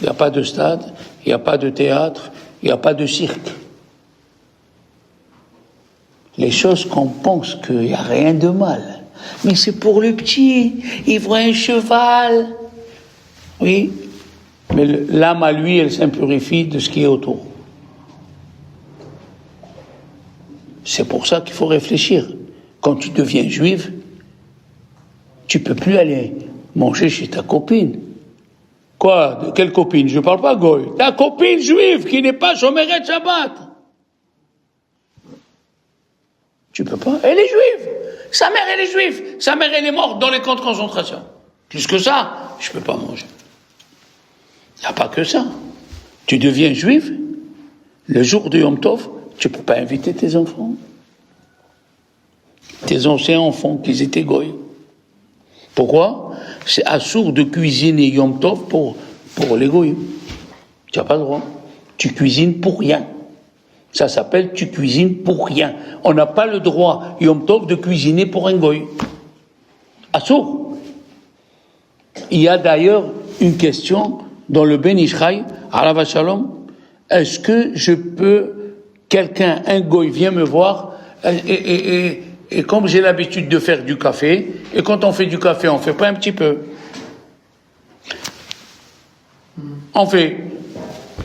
Il n'y a pas de stade, il n'y a pas de théâtre, il n'y a pas de cirque. Les choses qu'on pense qu'il n'y a rien de mal. Mais c'est pour le petit, il voit un cheval. Oui, mais l'âme à lui, elle s'impurifie de ce qui est autour. C'est pour ça qu'il faut réfléchir. Quand tu deviens juif, tu ne peux plus aller manger chez ta copine. Quoi? De quelle copine? Je ne parle pas goy. Ta copine juive qui n'est pas Shomeret Shabbat. Tu peux pas. Elle est juive. Sa mère, elle est juive. Sa mère, elle est morte dans les camps de concentration. Plus que ça, je ne peux pas manger. Il n'y a pas que ça. Tu deviens juif, le jour de Yom Tov, tu ne peux pas inviter tes enfants. Tes anciens enfants, qu'ils étaient goy. Pourquoi? C'est assourd de cuisiner Yom Tov pour les goy. Tu n'as pas le droit. Tu cuisines pour rien. Ça s'appelle tu cuisines pour rien. On n'a pas le droit, Yom Tov, de cuisiner pour un goy. Assourd. Il y a d'ailleurs une question dans le Ben Ishraï, Alav Shalom, est-ce que je peux, quelqu'un, un goy vient me voir, et comme j'ai l'habitude de faire du café, et quand on fait du café, on fait pas un petit peu. On fait.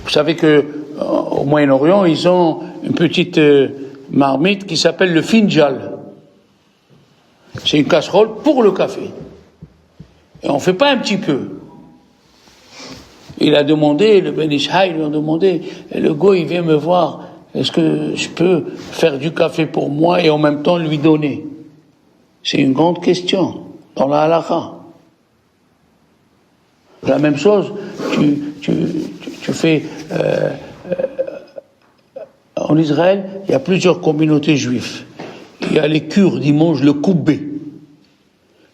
Vous savez que au Moyen-Orient, ils ont une petite marmite qui s'appelle le finjal. C'est une casserole pour le café. Et on fait pas un petit peu. Il a demandé, le Ben Ishai lui a demandé, et le goy, il vient me voir, est-ce que je peux faire du café pour moi et en même temps lui donner? C'est une grande question dans la halakha. La même chose, tu fais... en Israël, il y a plusieurs communautés juives. Il y a les Kurdes, ils mangent le koubé.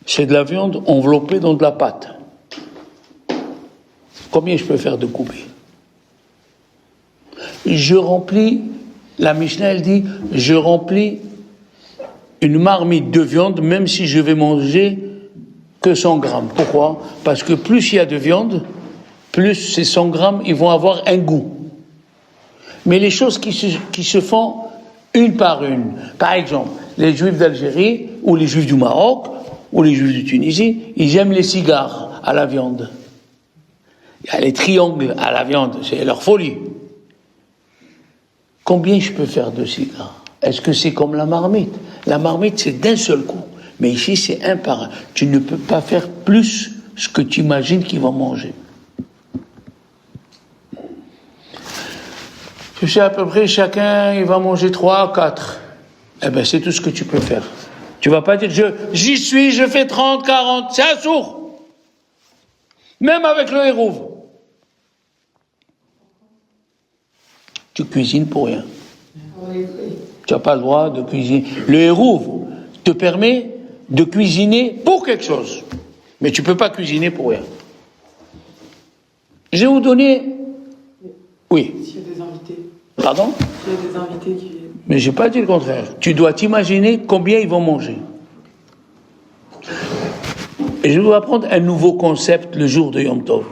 C'est de la viande enveloppée dans de la pâte. Combien je peux faire de koubé? Je remplis, la Mishnah elle dit, je remplis une marmite de viande même si je vais manger que 100 grammes. Pourquoi? Parce que plus il y a de viande, plus ces 100 grammes, ils vont avoir un goût. Mais les choses qui se font une par une, par exemple, les Juifs d'Algérie, ou les Juifs du Maroc, ou les Juifs de Tunisie, ils aiment les cigares à la viande. Il y a les triangles à la viande, c'est leur folie. Combien je peux faire de cigares? Est-ce que c'est comme la marmite? La marmite, c'est d'un seul coup. Mais ici, c'est un par un. Tu ne peux pas faire plus ce que tu imagines qu'ils vont manger. Tu sais, à peu près, chacun, il va manger 3 à 4. Eh bien, c'est tout ce que tu peux faire. Tu vas pas dire, j'y suis, je fais 30, 40. C'est un sourd. Même avec le hérouve. Tu cuisines pour rien. Tu n'as pas le droit de cuisiner. Le hérouve te permet de cuisiner pour quelque chose. Mais tu ne peux pas cuisiner pour rien. Je vais vous donner... Oui. S'il y a des invités. Pardon? S'il y a des invités qui... Mais je n'ai pas dit le contraire. Tu dois t'imaginer combien ils vont manger. Et je vais vous apprendre un nouveau concept le jour de Yom Tov.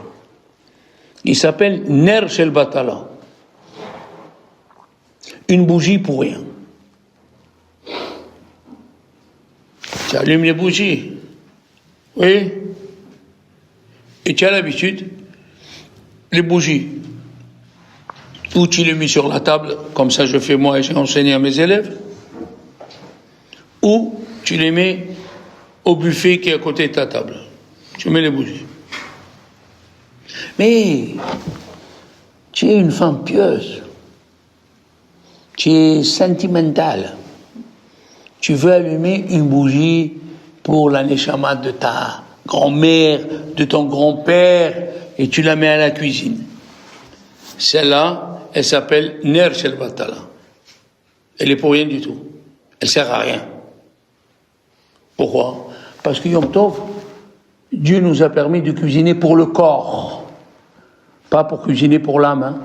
Il s'appelle Ner Shel Batala. Une bougie pour rien. Tu allumes les bougies. Oui. Et tu as l'habitude, les bougies, ou tu les mets sur la table, comme ça je fais moi et j'ai enseigné à mes élèves, ou tu les mets au buffet qui est à côté de ta table. Tu mets les bougies. Mais tu es une femme pieuse. tu es sentimental. Tu veux allumer une bougie pour la neshama de ta grand-mère, de ton grand-père, et tu la mets à la cuisine. Celle-là, elle s'appelle Ner Shel Batala. Elle est pour rien du tout. Elle sert à rien. Pourquoi? Parce que Yom Tov, Dieu nous a permis de cuisiner pour le corps, pas pour cuisiner pour l'âme. Hein.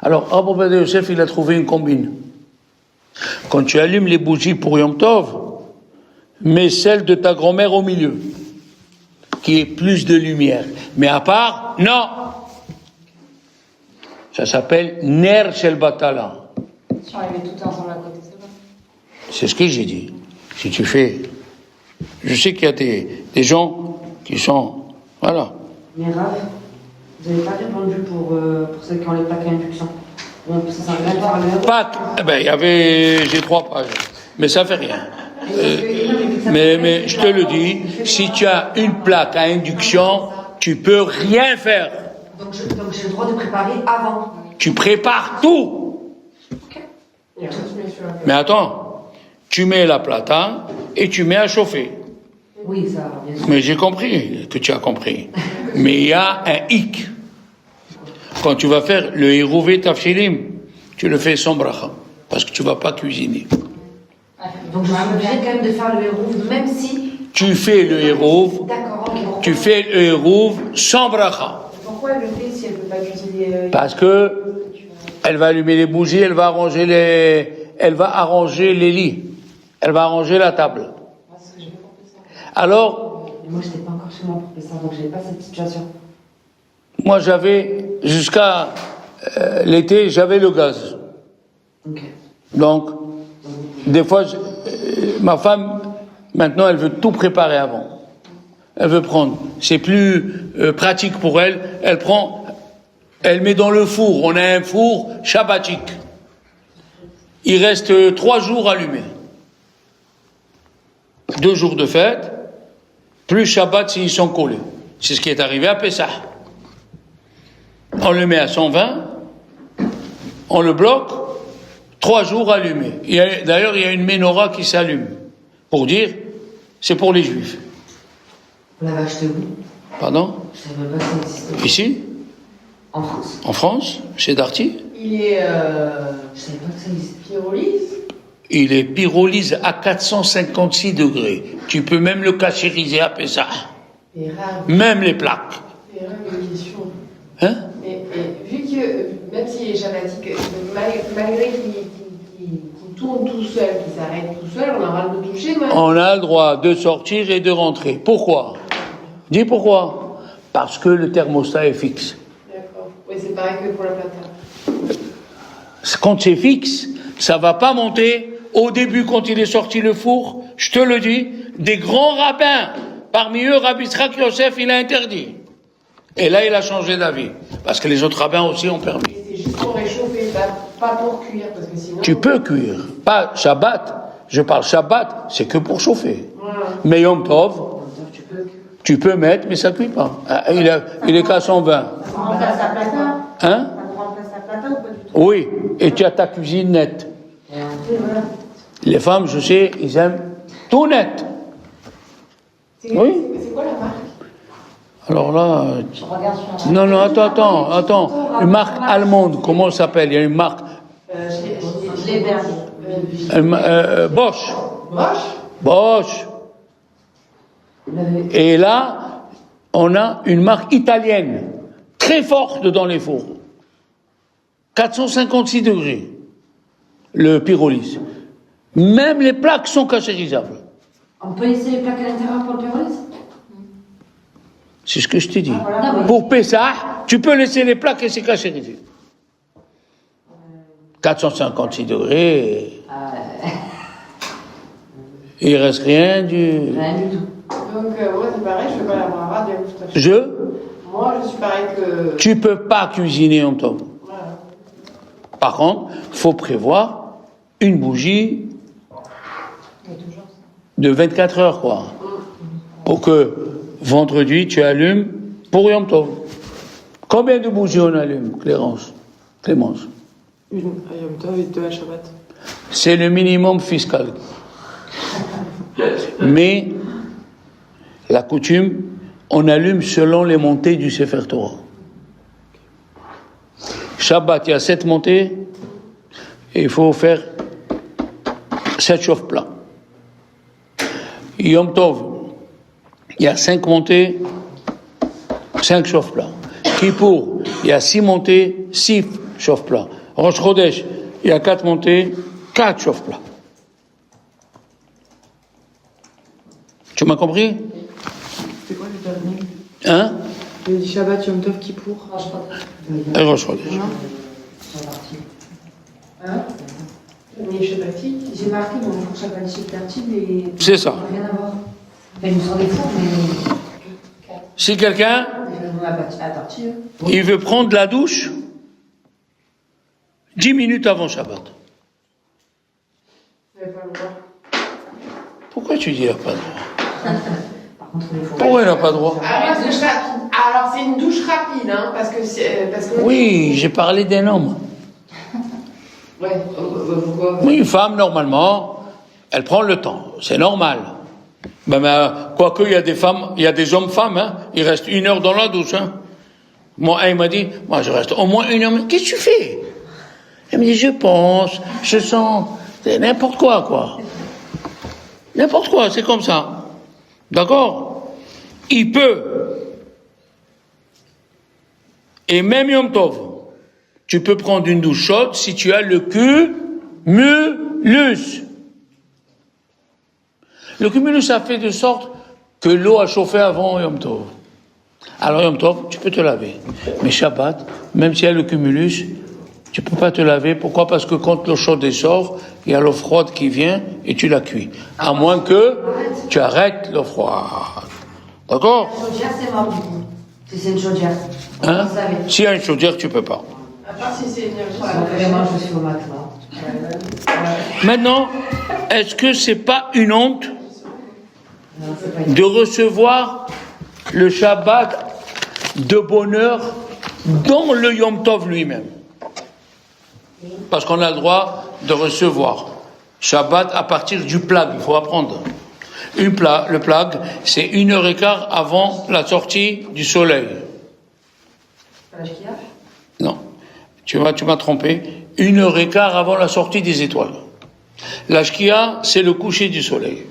Alors, Rabbi Ovadia Yosef, il a trouvé une combine. Quand tu allumes les bougies pour Yom Tov, mets celle de ta grand-mère au milieu, qui est plus de lumière. Mais à part, non. Ça s'appelle Ner Shel Batala. Si on les met toutes ensemble à côté, c'est bon. C'est ce que j'ai dit. Si tu fais... Je sais qu'il y a des gens qui sont... Voilà. Mais Rav, vous n'avez pas répondu pour celles qui ont les plaques à induction. Bon, ça sert à rien de faire le... Pâques, eh ben, il y avait... J'ai 3 pages. Mais ça fait rien. Mais je te le dis, si tu as une plaque à induction, tu peux rien faire. Donc j'ai le droit de préparer avant. Tu prépares tout. Mais attends, tu mets la plata et tu mets à chauffer. Oui, ça, bien sûr. Mais j'ai compris que tu as compris. Mais il y a un hic. Quand tu vas faire le Hérouvé Tafshilim, tu le fais sans bracha, parce que tu ne vas pas cuisiner. Donc je suis obligée quand même de faire le hérouv, même si... Tu fais le Hérouv, D'accord, ok. tu fais le Hérouv sans bracha. Pourquoi elle le fait si elle ne peut pas cuisiner Parce que elle va allumer les bougies, elle va arranger les lits, elle va arranger la table. Alors, Moi, je n'étais pas encore chez moi pour ça, donc je n'avais pas cette situation. moi j'avais, jusqu'à l'été, j'avais le gaz. Ok. Donc, des fois, ma femme, maintenant, elle veut tout préparer avant. Elle veut prendre. C'est plus pratique pour elle. Elle met dans le four. On a un four shabbatique. Il reste 3 jours allumés. 2 jours de fête, plus Shabbat s'ils sont collés. C'est ce qui est arrivé à Pessah. On le met à 120, on le bloque, 3 jours allumés. D'ailleurs, il y a une menorah qui s'allume pour dire, c'est pour les Juifs. Vous l'avez acheté où? Pardon? Je ne savais même pas que ça existait. Ici? En France? En France? Chez Darty? Il est Je ne savais pas que ça existait. pyrolyse. Il est pyrolyse à 456 degrés. Tu peux même le cachériser à Pessah. Et rare. Même les plaques. Et rare une question. Hein? Et vu que, même s'il est shabbatique, malgré qu'il tourne tout seul, qu'il s'arrête tout seul, on a le droit de toucher, moi. On a le droit de sortir et de rentrer. Pourquoi? Dis pourquoi? Parce que le thermostat est fixe. D'accord. Oui, c'est pareil que pour la plata. Quand c'est fixe, ça va pas monter. Au début, quand il est sorti le four, je te le dis, des grands rabbins, parmi eux, Rabbi Yitzhak Yosef, il a interdit. Et là, il a changé d'avis. Parce que les autres rabbins aussi ont permis. Et c'est juste pour réchauffer, pas pour cuire, parce que sinon... Tu peux cuire. Pas Shabbat. Je parle Shabbat, c'est que pour chauffer. Voilà. Mais Yom Tov, tu peux mettre, mais ça cuit pas. Il est qu'à 120. Ça remplace la plata? Hein? Ça remplace la plata ou pas du tout? Oui. Et tu as ta cuisine nette. Les femmes, je sais, ils aiment tout net. Oui. C'est quoi la marque? Alors là, Je regarde sur non, attends. Une marque allemande, comment elle s'appelle? Il y a une marque. Je l'ai perdu. Bosch. Moche? Bosch. Et là, on a une marque italienne, très forte dans les fours. 456 degrés, le pyrolyse. Même les plaques sont cachérisables. On peut laisser les plaques à l'intérieur pour le pyrolyse? C'est ce que je t'ai dit. Non, mais- Pour Pessah, tu peux laisser les plaques et c'est cachérisé. 456 degrés. Il reste rien du... Rien du tout. Donc, moi, c'est pareil, je ne vais pas l'avoir à dégustation. Moi, je suis pareil que... Tu peux pas cuisiner en temps. Voilà. Par contre, faut prévoir une bougie de 24 heures, quoi. Pour que vendredi, tu allumes pour Yom Tov. Combien de bougies on allume, Clémence? Une à Yom Tov et deux à Shabbat. C'est le minimum fiscal. Mais la coutume, on allume selon les montées du Sefer Torah. Shabbat, il y a 7 montées, et il faut faire 7 chauffe plats. Yom Tov, il y a 5 montées, 5 chauffe plats. Kippour, il y a 6 montées, 6 chauffe plats. Rosh Chodesh, il y a 4 montées, 4 chauffe plats. Tu m'as compris? C'est quoi le dernier? Hein? J'ai dit Shabbat, Yom Tov, Kippour. Et Rosh Chodesh. Hein? Mais shabbatique. J'ai marqué mon cours shabbatique tartine et. C'est ça. Rien à voir. Ils nous sont des fours, mais. Si quelqu'un, À tartine. il veut prendre la douche 10 minutes avant Shabbat. Vous n'avez pas le droit. Pourquoi tu dis qu'il n'a pas le droit? Par contre, les fours. Pourquoi il n'a pas le droit? Alors, c'est une douche rapide, hein, parce que. Oui, j'ai parlé d'un homme. Ouais, pourquoi? Oui, une femme, normalement, elle prend le temps. C'est normal. Mais quoique, il y a des femmes, il y a des hommes-femmes, hein, ils restent 1 heure dans la douche. Hein. Moi, il m'a dit, moi, je reste au moins 1 heure. Qu'est-ce que tu fais? Elle me dit, je pense, je sens, c'est n'importe quoi. N'importe quoi, c'est comme ça. D'accord? Il peut. Et même Yom Tov, tu peux prendre une douche chaude si tu as le cumulus. Le cumulus, ça fait de sorte que l'eau a chauffé avant Yom Tov. Alors Yom Tov, tu peux te laver. Mais Shabbat, même s'il y a le cumulus, tu peux pas te laver. Pourquoi? Parce que quand l'eau chaude sort, il y a l'eau froide qui vient et tu la cuis. À moins que tu arrêtes l'eau froide. D'accord? La chaudière, c'est mort du coup. Si c'est une chaudière. Hein? Vous savez. S'il y a une chaudière, tu peux pas. À part si c'est énergie. Vraiment, je suis au maintenant. Maintenant, est-ce que c'est pas une honte Non, c'est pas une. de recevoir le Shabbat de bonheur dans le Yom Tov lui-même? Parce qu'on a le droit de recevoir Shabbat à partir du plag, il faut apprendre. Le plag, c'est 1h15 avant la sortie du soleil. Pas l'âge qu'il y a? Non, tu m'as trompé. 1h15 avant la sortie des étoiles. La Shkia, c'est le coucher du soleil.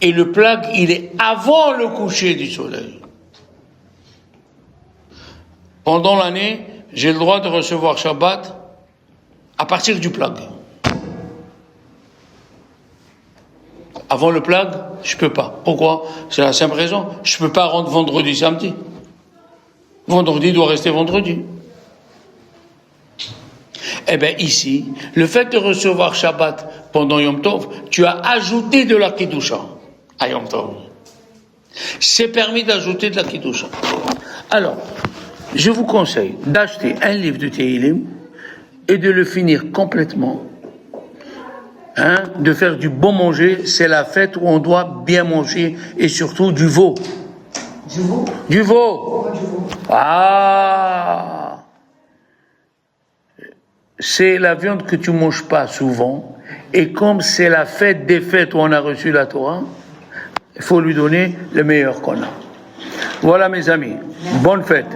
Et le plag, il est avant le coucher du soleil. Pendant l'année, j'ai le droit de recevoir Shabbat à partir du plag. Avant le plag, je peux pas. Pourquoi? C'est la simple raison. Je peux pas rendre vendredi, samedi. Vendredi doit rester vendredi. Eh bien ici, le fait de recevoir Shabbat pendant Yom Tov, tu as ajouté de la Kiddusha à Yom Tov. C'est permis d'ajouter de la Kiddusha. Alors, je vous conseille d'acheter un livre de Tehillim et de le finir complètement. Hein, de faire du bon manger, c'est la fête où on doit bien manger et surtout du veau. Du veau? Du veau. Pourquoi du veau? Ah, c'est la viande que tu manges pas souvent, et comme c'est la fête des fêtes où on a reçu la Torah, il faut lui donner le meilleur qu'on a. Voilà mes amis, bonne fête.